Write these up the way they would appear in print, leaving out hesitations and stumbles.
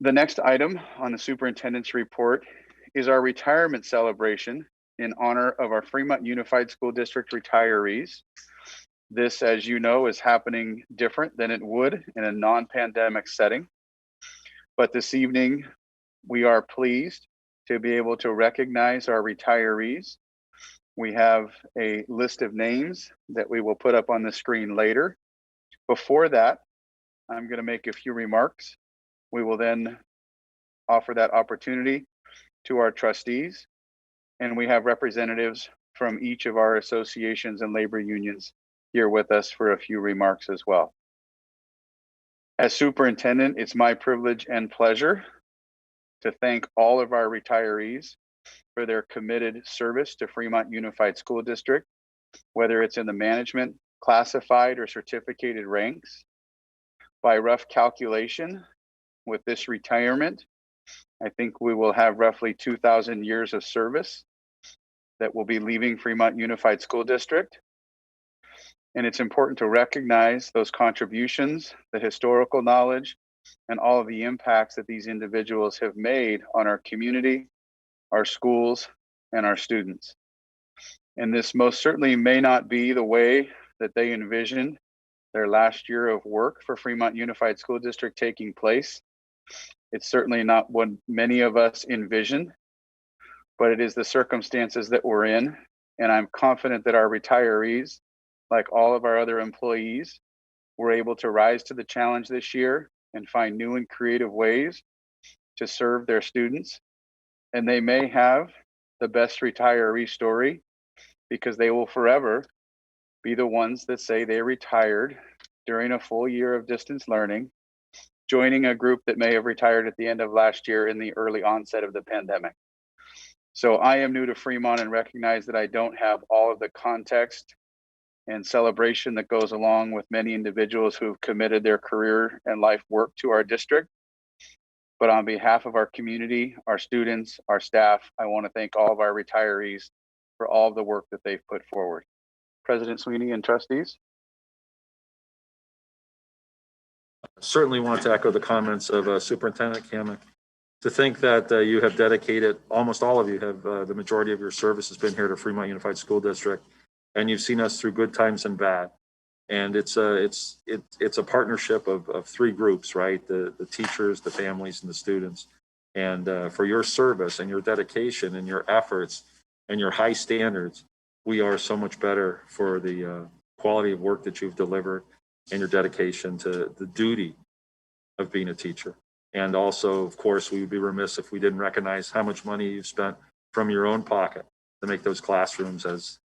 The next item on the superintendent's report is our retirement celebration in honor of our Fremont Unified School District retirees. This, as you know, is happening different than it would in a non-pandemic setting. But this evening, we are pleased to be able to recognize our retirees. We have a list of names that we will put up on the screen later. Before that, I'm going to make a few remarks. We will then offer that opportunity to our trustees, and we have representatives from each of our associations and labor unions here with us for a few remarks as well. As superintendent, it's my privilege and pleasure to thank all of our retirees for their committed service to Fremont Unified School District, whether it's in the management, classified, or certificated ranks. By rough calculation, with this retirement, I think we will have roughly 2,000 years of service that will be leaving Fremont Unified School District. And it's important to recognize those contributions, the historical knowledge, and all of the impacts that these individuals have made on our community, our schools, and our students. And this most certainly may not be the way that they envisioned their last year of work for Fremont Unified School District taking place. It's certainly not what many of us envisioned, but it is the circumstances that we're in. And I'm confident that our retirees, like all of our other employees, were able to rise to the challenge this year and find new and creative ways to serve their students. And they may have the best retiree story because they will forever be the ones that say they retired during a full year of distance learning, joining a group that may have retired at the end of last year in the early onset of the pandemic. So I am new to Fremont and recognize that I don't have all of the context and celebration that goes along with many individuals who've committed their career and life work to our district. But on behalf of our community, our students, our staff, I want to thank all of our retirees for all of the work that they've put forward. President Sweeney and trustees. Certainly want to echo the comments of Superintendent Kamek. To think that you have dedicated, almost all of you have, the majority of your service has been here to Fremont Unified School District, and you've seen us through good times and bad. And it's a partnership of three groups, right? The teachers, the families, and the students. And for your service and your dedication and your efforts and your high standards, we are so much better for the quality of work that you've delivered and your dedication to the duty of being a teacher. And also, of course, we would be remiss if we didn't recognize how much money you've spent from your own pocket to make those classrooms as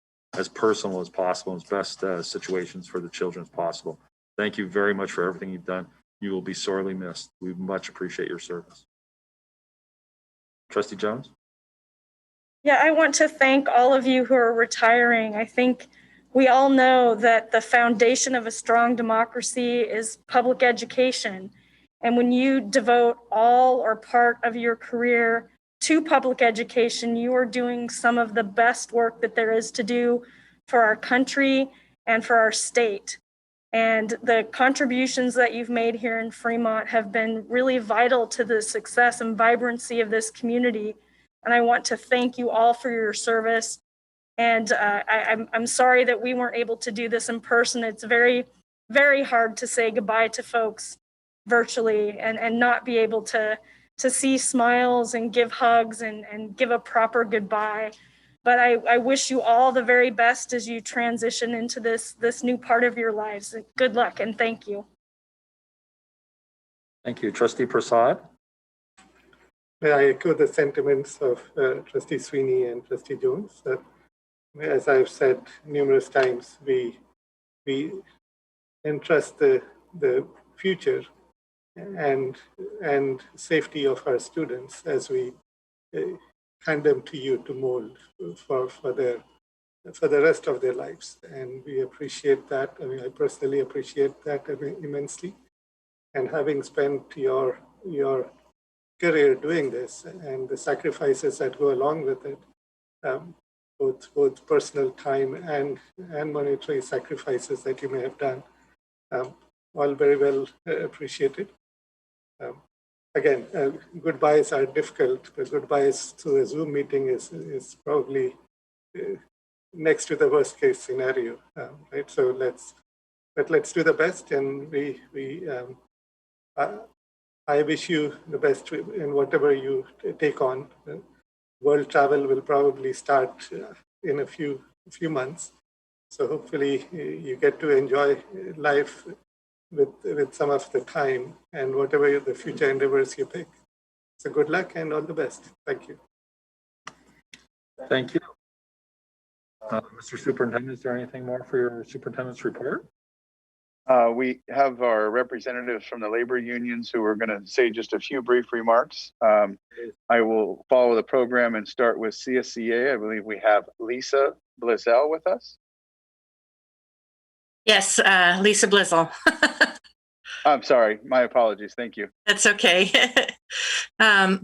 personal as possible, as best situations for the children as possible. Thank you very much for everything you've done. You will be sorely missed. We much appreciate your service. Trustee Jones? Yeah, I want to thank all of you who are retiring. I think we all know that the foundation of a strong democracy is public education. And when you devote all or part of your career to public education, you are doing some of the best work that there is to do for our country and for our state. And the contributions that you've made here in Fremont have been really vital to the success and vibrancy of this community. And I want to thank you all for your service. And I'm sorry that we weren't able to do this in person. It's very, very hard to say goodbye to folks virtually and not be able to see smiles and give hugs and give a proper goodbye. But I wish you all the very best as you transition into this new part of your lives. Good luck and thank you. Thank you. Trustee Prasad? May I echo the sentiments of Trustee Sweeney and Trustee Jones. As I've said numerous times, we entrust the future and safety of our students as we hand them to you to mold for the rest of their lives. And we appreciate that. I mean, I personally appreciate that immensely. And having spent your career doing this and the sacrifices that go along with it, both personal time and monetary sacrifices that you may have done, all very well appreciated. again, goodbyes are difficult, but goodbyes to a Zoom meeting is probably next to the worst case scenario, right? So let's do the best, and I wish you the best in whatever you take on. World travel will probably start in a few months, so hopefully you get to enjoy life with some of the time and whatever the future endeavors you pick. So good luck and all the best. Thank you. Thank you. Mr. Superintendent, is there anything more for your superintendent's report? We have our representatives from the labor unions who are going to say just a few brief remarks. I will follow the program and start with CSEA. I believe we have Lisa Blizzell with us. Yes, Lisa Blizzle. I'm sorry, my apologies. Thank you. That's okay. I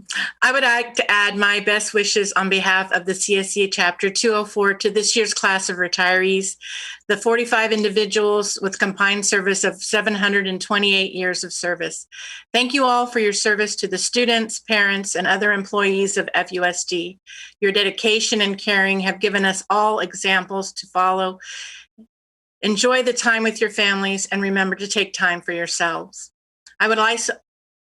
would like to add my best wishes on behalf of the CSEA Chapter 204 to this year's class of retirees, the 45 individuals with combined service of 728 years of service. Thank you all for your service to the students, parents, and other employees of FUSD. Your dedication and caring have given us all examples to follow. Enjoy the time with your families and remember to take time for yourselves. I would like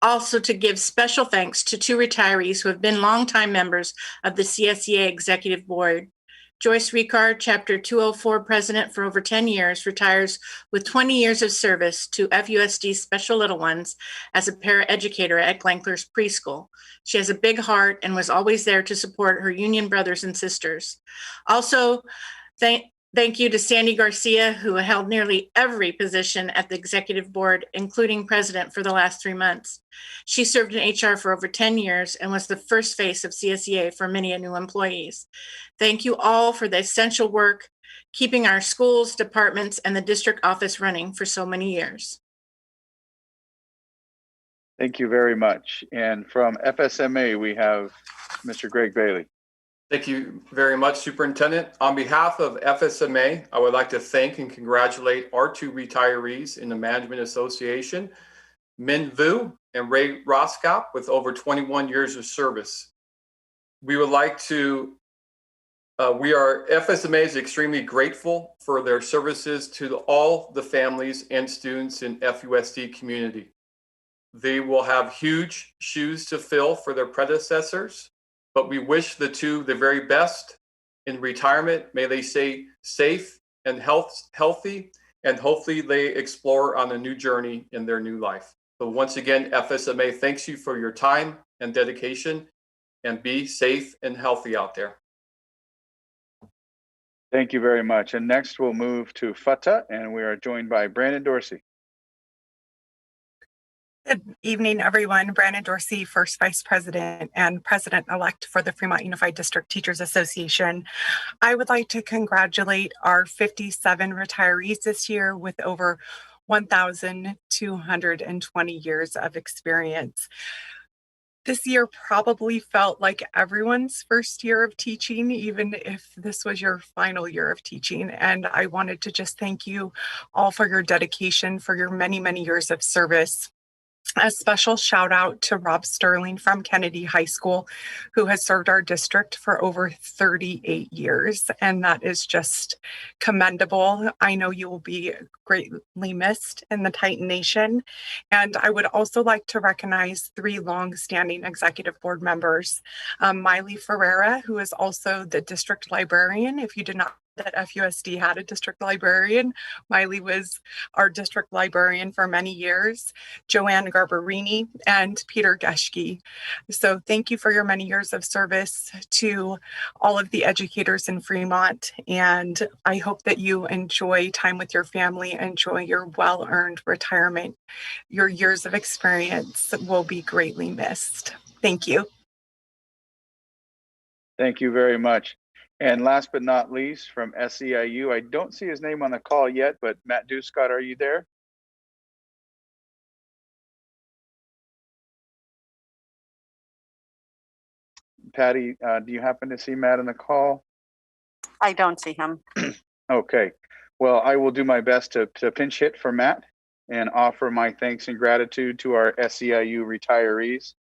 also to give special thanks to two retirees who have been longtime members of the CSEA Executive Board. Joyce Ricard, Chapter 204 President for over 10 years, retires with 20 years of service to FUSD Special Little Ones as a paraeducator at Glankler's Preschool. She has a big heart and was always there to support her union brothers and sisters. Also, Thank you to Sandy Garcia, who held nearly every position at the executive board, including president for the last 3 months. She served in HR for over 10 years and was the first face of CSEA for many new employees. Thank you all for the essential work, keeping our schools, departments, and the district office running for so many years. Thank you very much. And from FSMA, we have Mr. Greg Bailey. Thank you very much, Superintendent. On behalf of FSMA, I would like to thank and congratulate our two retirees in the Management Association, Min Vu and Ray Roskop, with over 21 years of service. FSMA is extremely grateful for their services to all the families and students in FUSD community. They will have huge shoes to fill for their predecessors, but we wish the two the very best in retirement. May they stay safe and healthy, and hopefully they explore on a new journey in their new life. So once again, FSMA thanks you for your time and dedication, and be safe and healthy out there. Thank you very much. And next we'll move to FUTA, and we are joined by Brandon Dorsey. Good evening, everyone. Brandon Dorsey, First Vice President and President-elect for the Fremont Unified District Teachers Association. I would like to congratulate our 57 retirees this year with over 1,220 years of experience. This year probably felt like everyone's first year of teaching, even if this was your final year of teaching. And I wanted to just thank you all for your dedication, for your many, many years of service. A special shout out to Rob Sterling from Kennedy High School, who has served our district for over 38 years. And that is just commendable. I know you will be greatly missed in the Titan Nation. And I would also like to recognize 3 longstanding executive board members. Miley Ferreira, who is also the district librarian. If you did not that FUSD had a district librarian. Miley was our district librarian for many years, Joanne Garbarini, and Peter Geschke. So thank you for your many years of service to all of the educators in Fremont. And I hope that you enjoy time with your family, enjoy your well-earned retirement. Your years of experience will be greatly missed. Thank you. Thank you very much. And last but not least, from SEIU, I don't see his name on the call yet, but Matt Duscott, are you there? Patty, do you happen to see Matt on the call? I don't see him. Okay. Well, I will do my best to pinch hit for Matt and offer my thanks and gratitude to our SEIU retirees.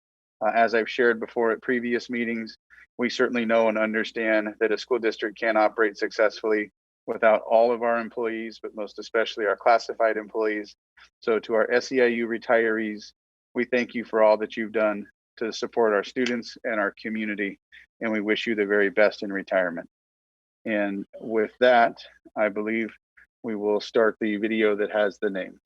As I've shared before at previous meetings, we certainly know and understand that a school district can't operate successfully without all of our employees, but most especially our classified employees. So to our SEIU retirees, we thank you for all that you've done to support our students and our community, and we wish you the very best in retirement. And with that, I believe we will start the video that has the names.